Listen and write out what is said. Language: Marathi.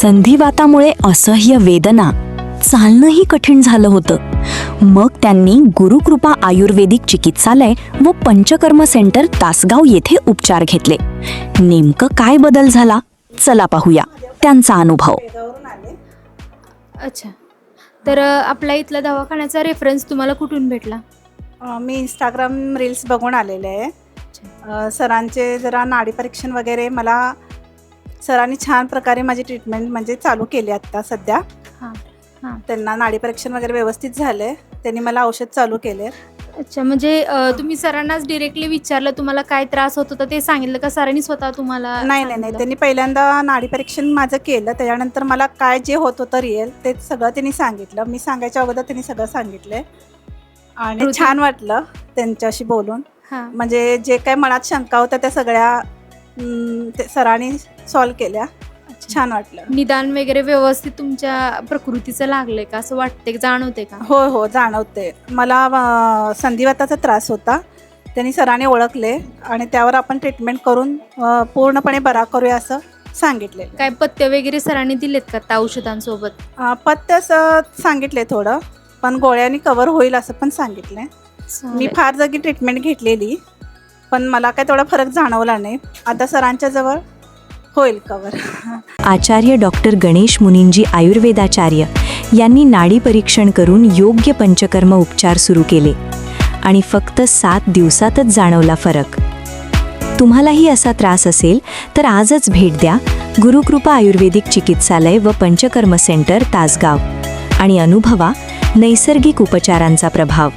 संधिवातामुळे असह्य वेदना, चालणंही कठीण झालं होतं. मग त्यांनी गुरुकृपा आयुर्वेदिक चिकित्सालय व पंचकर्म सेंटर तासगाव येथे उपचार घेतले. नेमकं काय बदल झाला, चला पाहूया त्यांचा अनुभव. अच्छा, तर आपल्या इथला दवाखान्याचा रेफरन्स तुम्हाला कुठून भेटला? मी इंस्टाग्राम रील्स बघून आलेले आहे. सरांचे जरा नाडी परीक्षण वगैरे मला सरांनी छान प्रकारे माझी ट्रीटमेंट म्हणजे चालू केली आत्ता सध्या. हां हां. त्यांना नाडी परीक्षण वगैरे व्यवस्थित झाले, त्यांनी मला औषध चालू केले. अच्छा, म्हणजे तुम्ही सरांनाच डिरेक्टली विचारलं तुम्हाला काय त्रास होत होता ते सांगितलं का सरांनी स्वतः तुम्हाला? नाही, त्यांनी पहिल्यांदा नाडी परीक्षण माझं केलं, त्याच्यानंतर मला काय जे होत होतं रिअल ते सगळं त्यांनी सांगितलं. मी सांगायच्या अगोदर त्यांनी सगळं सांगितलं आणि छान वाटलं त्यांच्याशी बोलून. हां. म्हणजे जे काय मनात शंका होत्या त्या सगळ्या ते सरांनी सॉल्व केल्या. छान वाटलं. निदान वगैरे व्यवस्थित तुमच्या प्रकृतीचं लागलंय का असं वाटते, जाणवते का? हो जाणवते. मला संधिवाताचा त्रास होता, त्यांनी सरांनी ओळखले आणि त्यावर आपण ट्रीटमेंट करून पूर्णपणे बरा करूया असं सांगितले. काय पथ्य वगैरे सरांनी दिलेत का त्या औषधांसोबत? पथ्य असं सांगितले थोडं, पण गोळ्यांनी कव्हर होईल असं पण सांगितले. मी फार जागी ट्रीटमेंट घेतलेली, पण मला काय तेवढा फरक जाणवला नाही. आता सरांच्या जवळ होईल कव्हर. आचार्य डॉक्टर गणेश मुनींजी आयुर्वेदाचार्य यांनी नाडी परीक्षण करून योग्य पंचकर्म उपचार सुरू केले आणि फक्त 7 दिवसातच जाणवला फरक. तुम्हालाही असा त्रास असेल तर आजच भेट द्या गुरुकृपा आयुर्वेदिक चिकित्सालय व पंचकर्म सेंटर तासगाव आणि अनुभवा नैसर्गिक उपचारांचा प्रभाव.